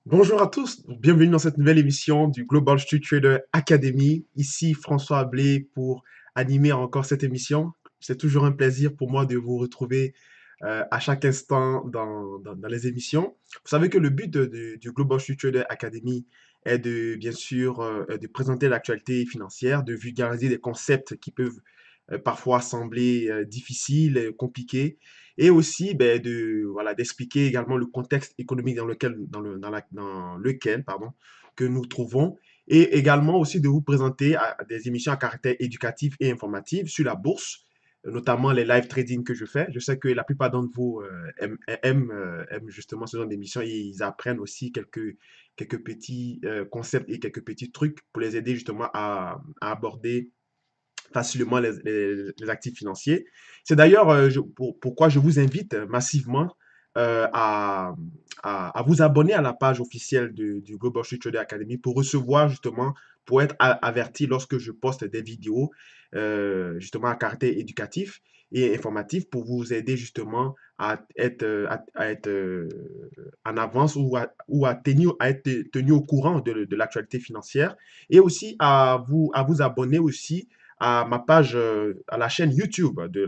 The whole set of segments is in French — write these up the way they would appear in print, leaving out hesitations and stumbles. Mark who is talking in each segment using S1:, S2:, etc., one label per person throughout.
S1: Bonjour à tous, bienvenue dans cette nouvelle émission du Global Street Trader Academy. Ici François Ablé pour animer encore cette émission. C'est toujours un plaisir pour moi de vous retrouver à chaque instant dans les émissions. Vous savez que le but du Global Street Trader Academy est de, bien sûr, de présenter l'actualité financière, de vulgariser des concepts qui peuvent parfois sembler difficiles, compliqués, et aussi ben, voilà, d'expliquer également le contexte économique dans lequel pardon, que nous trouvons, et également aussi de vous présenter des émissions à caractère éducatif et informatif sur la bourse, notamment les live trading que je fais. Je sais que la plupart d'entre vous aiment justement ce genre d'émissions et ils apprennent aussi quelques petits concepts et quelques petits trucs pour les aider justement à aborder facilement les actifs financiers. C'est d'ailleurs pourquoi je vous invite massivement euh, à, à vous abonner à la page officielle du Global Street Trader Academy pour recevoir justement, pour être averti lorsque je poste des vidéos justement à caractère éducatif et informatif pour vous aider justement à être en avance à être tenu au courant de l'actualité financière et aussi à vous abonner aussi à ma page, à la chaîne YouTube de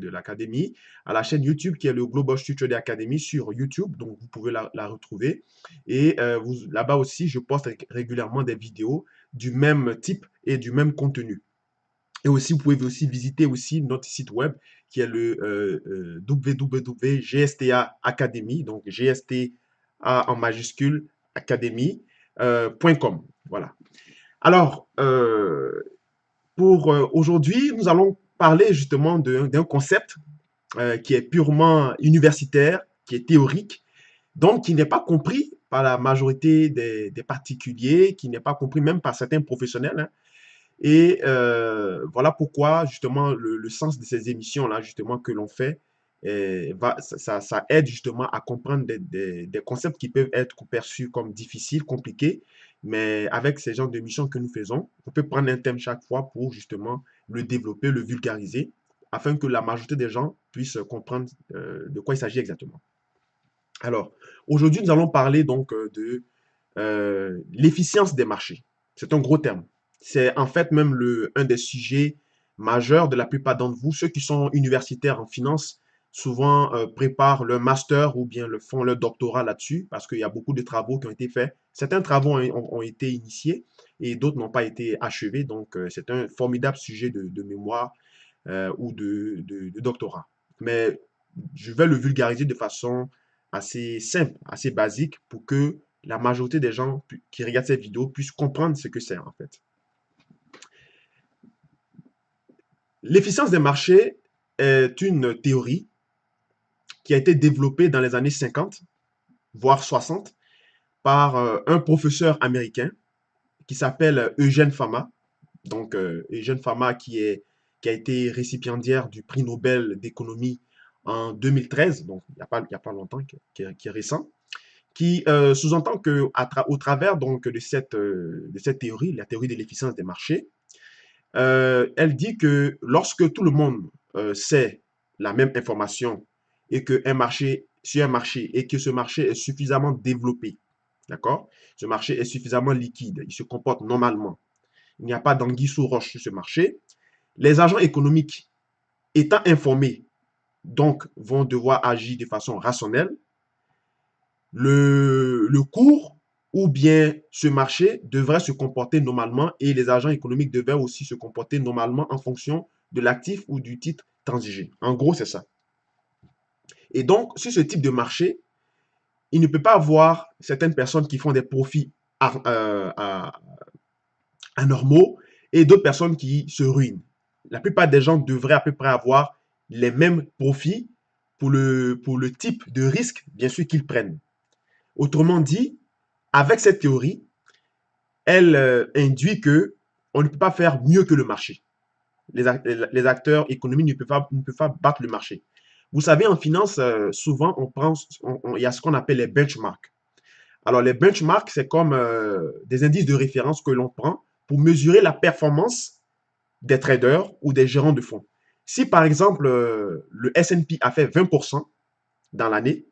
S1: l'Académie, à la chaîne YouTube qui est le Global Street Trader Academy sur YouTube, donc vous pouvez la retrouver. Et là-bas aussi, je poste régulièrement des vidéos du même type et du même contenu. Et aussi, vous pouvez aussi visiter aussi notre site web qui est le www.gsta Academy, donc GSTA en majuscule, academy.com. Voilà. Alors, pour aujourd'hui, nous allons parler justement d'un concept qui est purement universitaire, qui est théorique, donc qui n'est pas compris par la majorité des particuliers, qui n'est pas compris même par certains professionnels, hein. Et voilà pourquoi justement le sens de ces émissions-là, justement, que l'on fait, ça aide justement à comprendre des concepts qui peuvent être perçus comme difficiles, compliqués, mais avec ces genres d'émissions que nous faisons, on peut prendre un thème chaque fois pour justement le développer, le vulgariser, afin que la majorité des gens puissent comprendre de quoi il s'agit exactement. Alors, aujourd'hui, nous allons parler donc de l'efficience des marchés. C'est un gros terme. C'est en fait même un des sujets majeurs de la plupart d'entre vous. Ceux qui sont universitaires en finance, souvent préparent leur master ou bien font leur doctorat là-dessus parce qu'il y a beaucoup de travaux qui ont été faits. Certains travaux ont été initiés et d'autres n'ont pas été achevés. Donc, c'est un formidable sujet de mémoire ou de doctorat. Mais je vais le vulgariser de façon assez simple, assez basique pour que la majorité des gens qui regardent cette vidéo puissent comprendre ce que c'est en fait. L'efficience des marchés est une théorie qui a été développée dans les années 50, voire 60, par un professeur américain qui s'appelle Eugène Fama. Donc, Eugène Fama qui a été récipiendaire du prix Nobel d'économie en 2013, donc il y a pas longtemps, qui est récent, qui sous-entend que au travers donc de cette théorie, la théorie de l'efficience des marchés, elle dit que lorsque tout le monde sait la même information et que sur un marché et que ce marché est suffisamment développé, d'accord? Ce marché est suffisamment liquide, il se comporte normalement. Il n'y a pas d'anguille sous roche sur ce marché. Les agents économiques étant informés, donc vont devoir agir de façon rationnelle. Le cours ou bien ce marché devrait se comporter normalement et les agents économiques devraient aussi se comporter normalement en fonction de l'actif ou du titre transigé. En gros, c'est ça. Et donc, sur ce type de marché, il ne peut pas avoir certaines personnes qui font des profits anormaux et d'autres personnes qui se ruinent. La plupart des gens devraient à peu près avoir les mêmes profits pour le type de risque, bien sûr, qu'ils prennent. Autrement dit, avec cette théorie, elle induit que on ne peut pas faire mieux que le marché. Les acteurs économiques ne peuvent pas battre le marché. Vous savez, en finance, souvent, il y a ce qu'on appelle les benchmarks. Alors, les benchmarks, c'est comme des indices de référence que l'on prend pour mesurer la performance des traders ou des gérants de fonds. Si, par exemple, le S&P a fait 20% dans l'année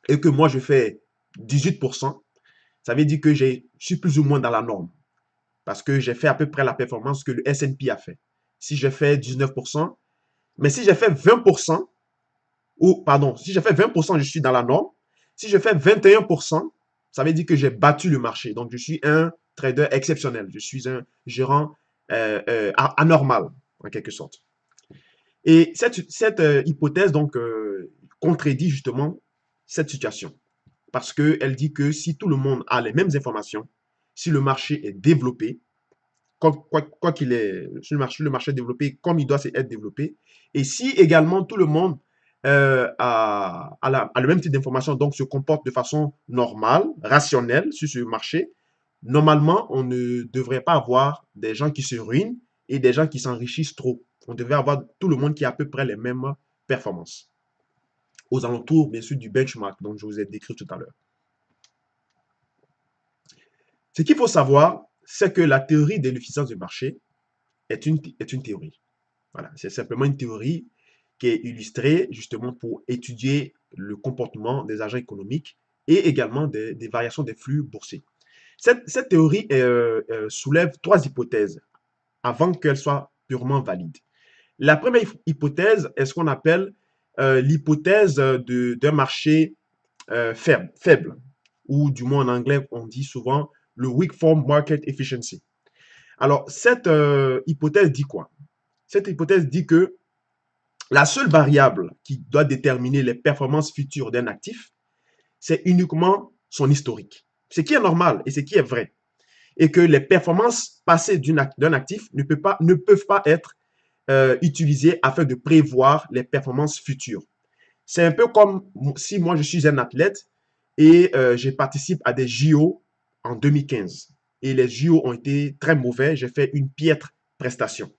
S1: et que moi, je fais 18%, ça veut dire que je suis plus ou moins dans la norme. Parce que j'ai fait à peu près la performance que le S&P a fait. Si j'ai fait 19%, mais si j'ai fait 20%, ou pardon, si j'ai fait 20%, je suis dans la norme. Si je fais 21%, ça veut dire que j'ai battu le marché. Donc, je suis un trader exceptionnel. Je suis un gérant anormal, en quelque sorte. Et cette hypothèse, donc, contredit justement cette situation. Parce qu'elle dit que si tout le monde a les mêmes informations, si le marché est développé, quoi qu'il est, si le marché est développé comme il doit être développé, et si également tout le monde a le même type d'information, donc se comporte de façon normale, rationnelle sur ce marché, normalement, on ne devrait pas avoir des gens qui se ruinent et des gens qui s'enrichissent trop. On devrait avoir tout le monde qui a à peu près les mêmes performances, aux alentours, bien sûr, du benchmark dont je vous ai décrit tout à l'heure. Ce qu'il faut savoir, c'est que la théorie de l'efficience du marché est une théorie. Voilà, c'est simplement une théorie qui est illustrée justement pour étudier le comportement des agents économiques et également des variations des flux boursiers. Cette théorie soulève trois hypothèses avant qu'elle soit purement valide. La première hypothèse est ce qu'on appelle l'hypothèse d'un marché faible, ou du moins en anglais, on dit souvent le weak form market efficiency. Alors, cette hypothèse dit quoi? Cette hypothèse dit que la seule variable qui doit déterminer les performances futures d'un actif, c'est uniquement son historique. Ce qui est normal et ce qui est vrai. Et que les performances passées d'un actif ne peuvent pas être utilisées afin de prévoir les performances futures. C'est un peu comme si moi je suis un athlète et je participe à des JO en 2015. Et les JO ont été très mauvais, j'ai fait une piètre prestation.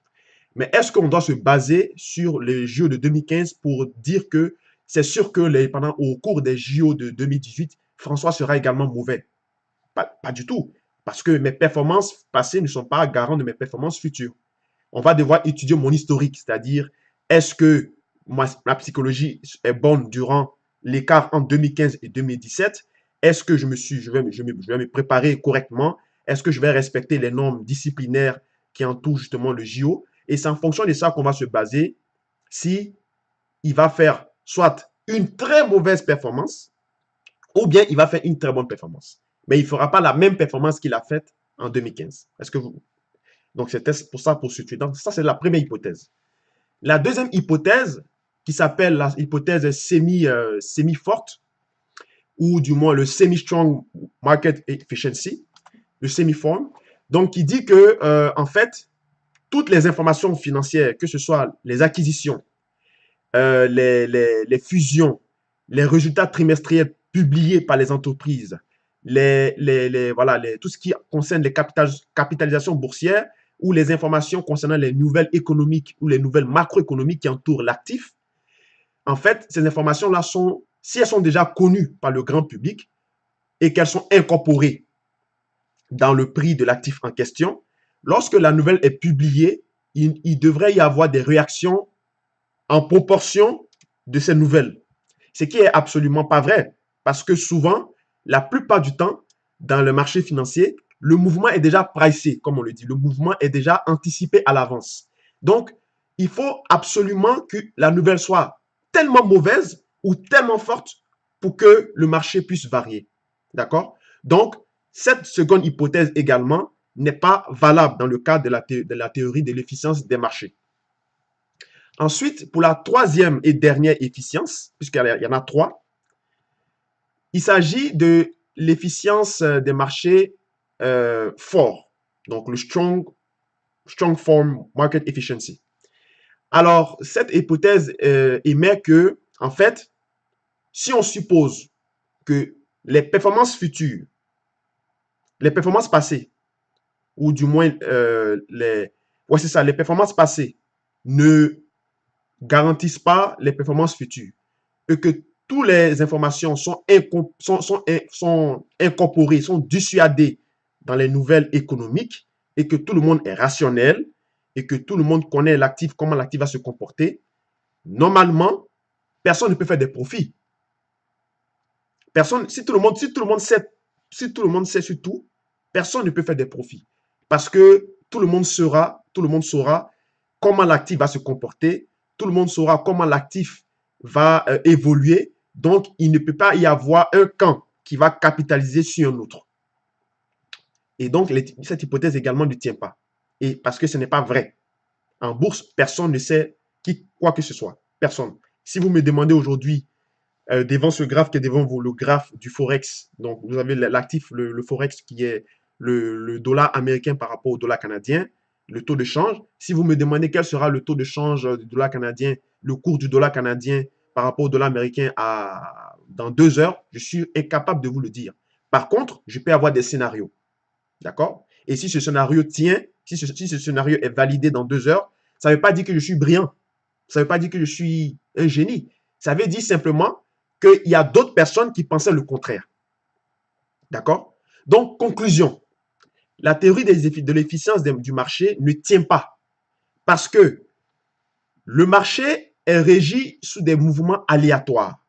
S1: Mais est-ce qu'on doit se baser sur les JO de 2015 pour dire que c'est sûr que au cours des JO de 2018, François sera également mauvais? Pas du tout. Parce que mes performances passées ne sont pas garantes de mes performances futures. On va devoir étudier mon historique, c'est-à-dire est-ce que ma psychologie est bonne durant l'écart entre 2015 et 2017? Est-ce que je vais me préparer correctement? Est-ce que je vais respecter les normes disciplinaires qui entourent justement le JO? Et c'est en fonction de ça qu'on va se baser si il va faire soit une très mauvaise performance ou bien il va faire une très bonne performance. Mais il ne fera pas la même performance qu'il a faite en 2015. Est-ce que vous... Donc, c'était pour ça, pour situer. Donc, ça, c'est la première hypothèse. La deuxième hypothèse, qui s'appelle l'hypothèse semi-forte, ou du moins le semi-strong market efficiency, le semi-form, donc qui dit que, en fait, toutes les informations financières, que ce soit les acquisitions, les fusions, les résultats trimestriels publiés par les entreprises, voilà, tout ce qui concerne les capitalisations boursières ou les informations concernant les nouvelles économiques ou les nouvelles macroéconomiques qui entourent l'actif, en fait, ces informations-là sont, si elles sont déjà connues par le grand public et qu'elles sont incorporées dans le prix de l'actif en question, lorsque la nouvelle est publiée, il devrait y avoir des réactions en proportion de ces nouvelles. Ce qui est absolument pas vrai. Parce que souvent, la plupart du temps, dans le marché financier, le mouvement est déjà pricé, comme on le dit. Le mouvement est déjà anticipé à l'avance. Donc, il faut absolument que la nouvelle soit tellement mauvaise ou tellement forte pour que le marché puisse varier. D'accord? Donc, cette seconde hypothèse également n'est pas valable dans le cadre de la théorie de l'efficience des marchés. Ensuite, pour la troisième et dernière efficience, puisqu'il y en a trois, il s'agit de l'efficience des marchés forts, donc le strong form market efficiency. Alors, cette hypothèse émet que, en fait, si on suppose que les performances futures, les performances passées, ou du moins c'est ça, les performances passées ne garantissent pas les performances futures et que toutes les informations sont incorporées, sont dissuadées dans les nouvelles économiques et que tout le monde est rationnel et que tout le monde connaît l'actif, comment l'actif va se comporter, normalement, personne ne peut faire des profits. Personne, si tout le monde sait sur tout, personne ne peut faire des profits. Parce que tout le monde saura comment l'actif va se comporter, tout le monde saura comment l'actif va évoluer. Donc, il ne peut pas y avoir un camp qui va capitaliser sur un autre. Et donc, cette hypothèse également ne tient pas. Et parce que ce n'est pas vrai. En bourse, personne ne sait quoi que ce soit. Personne. Si vous me demandez aujourd'hui, devant ce graphe qui est devant vous, le graphe du Forex, donc vous avez l'actif, le Forex qui est le dollar américain par rapport au dollar canadien, le taux de change. Si vous me demandez quel sera le taux de change du dollar canadien, le cours du dollar canadien par rapport au dollar américain dans 2 heures, je suis incapable de vous le dire. Par contre, je peux avoir des scénarios. D'accord? Et si ce scénario tient, si ce scénario est validé dans 2 heures, ça ne veut pas dire que je suis brillant. Ça ne veut pas dire que je suis un génie. Ça veut dire simplement qu'il y a d'autres personnes qui pensaient le contraire. D'accord? Donc, conclusion. La théorie de l'efficience du marché ne tient pas. Parce que le marché est régi sous des mouvements aléatoires.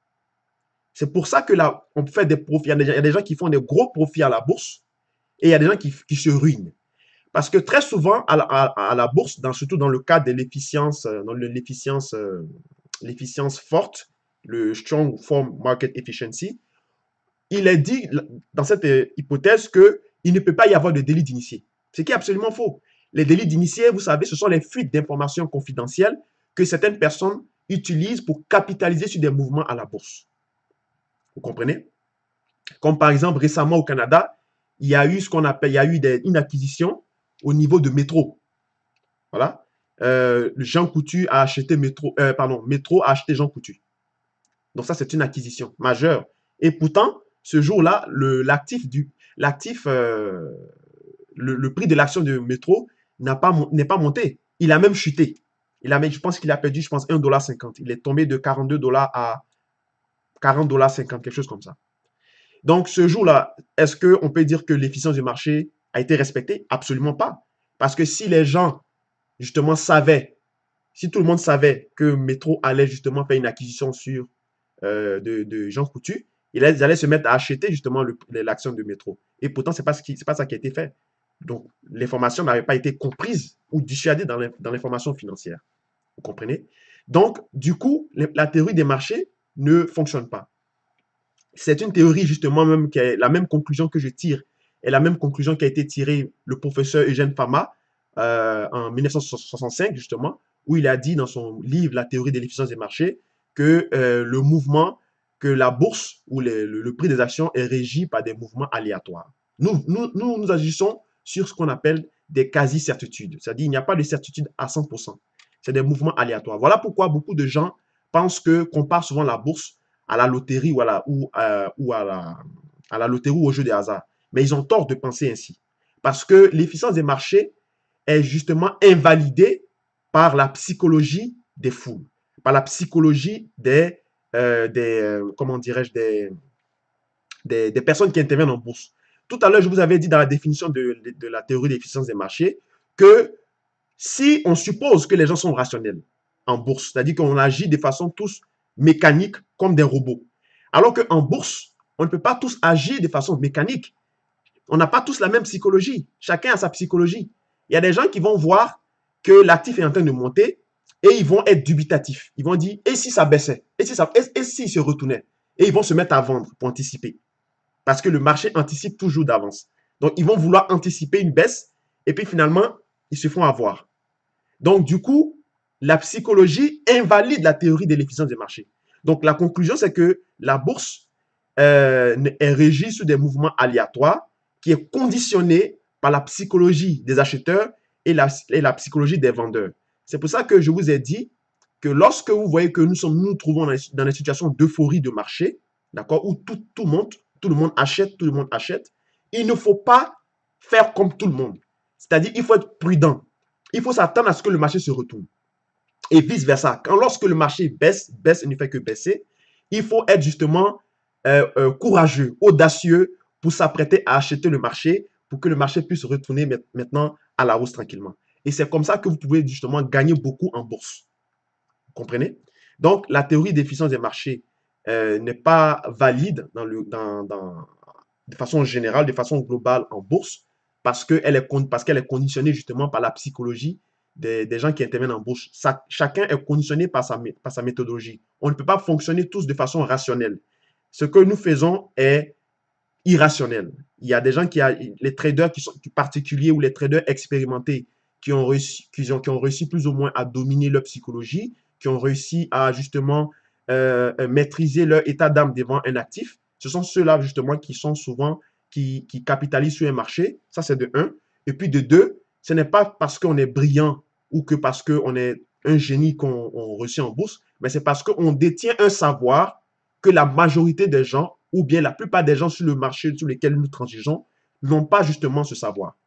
S1: C'est pour ça que là, on fait des profits. Il y a des gens qui font des gros profits à la bourse et il y a des gens qui se ruinent. Parce que très souvent, à la bourse, surtout dans le cas de l'efficience, l'efficience forte, le strong form market efficiency, il est dit dans cette hypothèse qu'il ne peut pas y avoir de délit d'initié. Ce qui est absolument faux. Les délits d'initié, vous savez, ce sont les fuites d'informations confidentielles que certaines personnes utilisent pour capitaliser sur des mouvements à la bourse. Vous comprenez? Comme par exemple, récemment au Canada, il y a eu une acquisition au niveau de Métro. Voilà. Jean Coutu a acheté Métro, Métro a acheté Jean Coutu. Donc ça, c'est une acquisition majeure. Et pourtant, ce jour-là, le prix de l'action de Métro n'est pas monté. Il a même chuté. Je pense qu'il a perdu, 1,50 $. Il est tombé de 42 $ à 40,50 $, quelque chose comme ça. Donc, ce jour-là, est-ce qu'on peut dire que l'efficience du marché a été respectée? Absolument pas. Parce que si les gens, justement, si tout le monde savait que Métro allait justement faire une acquisition de Jean Coutu, ils allaient se mettre à acheter justement l'action de Métro. Et pourtant, ce n'est pas ça qui a été fait. Donc, l'information n'avait pas été comprise ou dissuadée dans l'information financière. Vous comprenez? Donc, du coup, la théorie des marchés ne fonctionne pas. C'est une théorie justement même qui est la même conclusion que je tire et la même conclusion qui a été tirée le professeur Eugène Fama en 1965 justement, où il a dit dans son livre La théorie de l'efficience des marchés que le mouvement, que la bourse ou le prix des actions est régi par des mouvements aléatoires. Nous agissons sur ce qu'on appelle des quasi-certitudes, c'est-à-dire il n'y a pas de certitude à 100%. C'est des mouvements aléatoires. Voilà pourquoi beaucoup de gens pensent que compare souvent la bourse à la loterie ou à la loterie ou au jeu des hasards. Mais ils ont tort de penser ainsi. Parce que l'efficience des marchés est justement invalidée par la psychologie des foules, par la psychologie comment dirais-je, des personnes qui interviennent en bourse. Tout à l'heure, je vous avais dit dans la définition de la théorie d'efficience des marchés que si on suppose que les gens sont rationnels en bourse, c'est-à-dire qu'on agit de façon tous mécanique comme des robots, alors qu'en bourse, on ne peut pas tous agir de façon mécanique. On n'a pas tous la même psychologie. Chacun a sa psychologie. Il y a des gens qui vont voir que l'actif est en train de monter et ils vont être dubitatifs. Ils vont dire, et si ça baissait? Et si se retournait? Et ils vont se mettre à vendre pour anticiper. Parce que le marché anticipe toujours d'avance. Donc, ils vont vouloir anticiper une baisse et puis finalement, ils se font avoir. Donc, du coup, la psychologie invalide la théorie de l'efficience des marchés. Donc, la conclusion, c'est que la bourse est régie sous des mouvements aléatoires qui est conditionnée par la psychologie des acheteurs et la psychologie des vendeurs. C'est pour ça que je vous ai dit que lorsque vous voyez que nous trouvons dans une situation d'euphorie de marché, d'accord, où tout monte, tout le monde achète, il ne faut pas faire comme tout le monde. C'est-à-dire, il faut être prudent. Il faut s'attendre à ce que le marché se retourne. Et vice-versa. Lorsque le marché baisse et ne fait que baisser, il faut être justement courageux, audacieux pour s'apprêter à acheter le marché, pour que le marché puisse retourner maintenant à la hausse tranquillement. Et c'est comme ça que vous pouvez justement gagner beaucoup en bourse. Vous comprenez? Donc, la théorie d'efficience des marchés n'est pas valide de façon générale, de façon globale en bourse, parce qu'elle est conditionnée justement par la psychologie des gens qui interviennent en bourse. Chacun est conditionné par sa méthodologie. On ne peut pas fonctionner tous de façon rationnelle. Ce que nous faisons est irrationnel. Il y a des gens les traders qui sont particuliers ou les traders expérimentés qui ont réussi plus ou moins à dominer leur psychologie, qui ont réussi à justement maîtriser leur état d'âme devant un actif. Ce sont ceux-là justement qui sont souvent, qui capitalisent sur un marché. Ça, c'est de un. Et puis de deux, ce n'est pas parce qu'on est brillant ou que parce qu'on est un génie qu'on réussit en bourse, mais c'est parce qu'on détient un savoir que la majorité des gens, ou bien la plupart des gens sur le marché sur lesquels nous transigeons, n'ont pas justement ce savoir.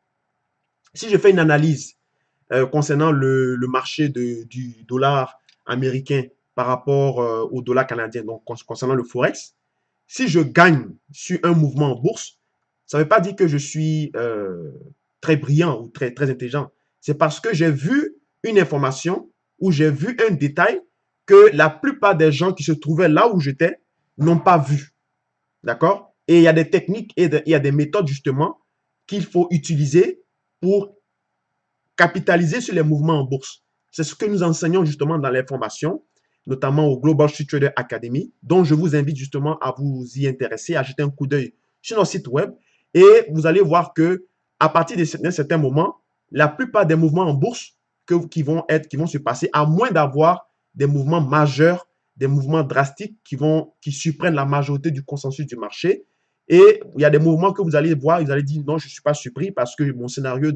S1: Si je fais une analyse concernant le marché du dollar américain par rapport au dollar canadien, donc concernant le Forex, si je gagne sur un mouvement en bourse, ça ne veut pas dire que je suis très brillant ou très intelligent. C'est parce que j'ai vu une information ou j'ai vu un détail que la plupart des gens qui se trouvaient là où j'étais n'ont pas vu. D'accord? Et il y a des techniques et il y a des méthodes justement qu'il faut utiliser pour capitaliser sur les mouvements en bourse. C'est ce que nous enseignons justement dans les formations, notamment au Global Street Trader Academy, dont je vous invite justement à vous y intéresser, à jeter un coup d'œil sur notre site web. Et vous allez voir que à partir d'un certain moment, la plupart des mouvements en bourse qui vont se passer, à moins d'avoir des mouvements majeurs, des mouvements drastiques qui surprennent la majorité du consensus du marché. Et il y a des mouvements que vous allez voir, vous allez dire non, je ne suis pas surpris parce que mon scénario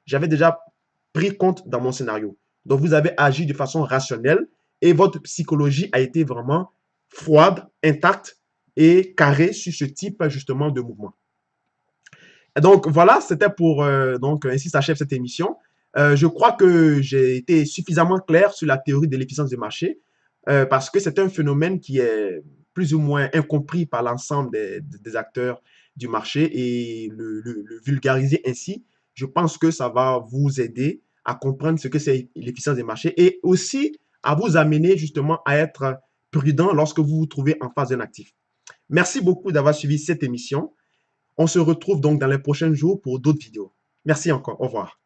S1: j'avais déjà pris compte dans mon scénario. Donc, vous avez agi de façon rationnelle et votre psychologie a été vraiment froide, intacte et carrée sur ce type justement de mouvement. Et donc, voilà, c'était pour, donc, ainsi s'achève cette émission. Je crois que j'ai été suffisamment clair sur la théorie de l'efficience du marché parce que c'est un phénomène qui est plus ou moins incompris par l'ensemble des acteurs du marché et le vulgariser ainsi, je pense que ça va vous aider à comprendre ce que c'est l'efficience des marchés et aussi à vous amener justement à être prudent lorsque vous vous trouvez en face d'un actif. Merci beaucoup d'avoir suivi cette émission. On se retrouve donc dans les prochains jours pour d'autres vidéos. Merci encore. Au revoir.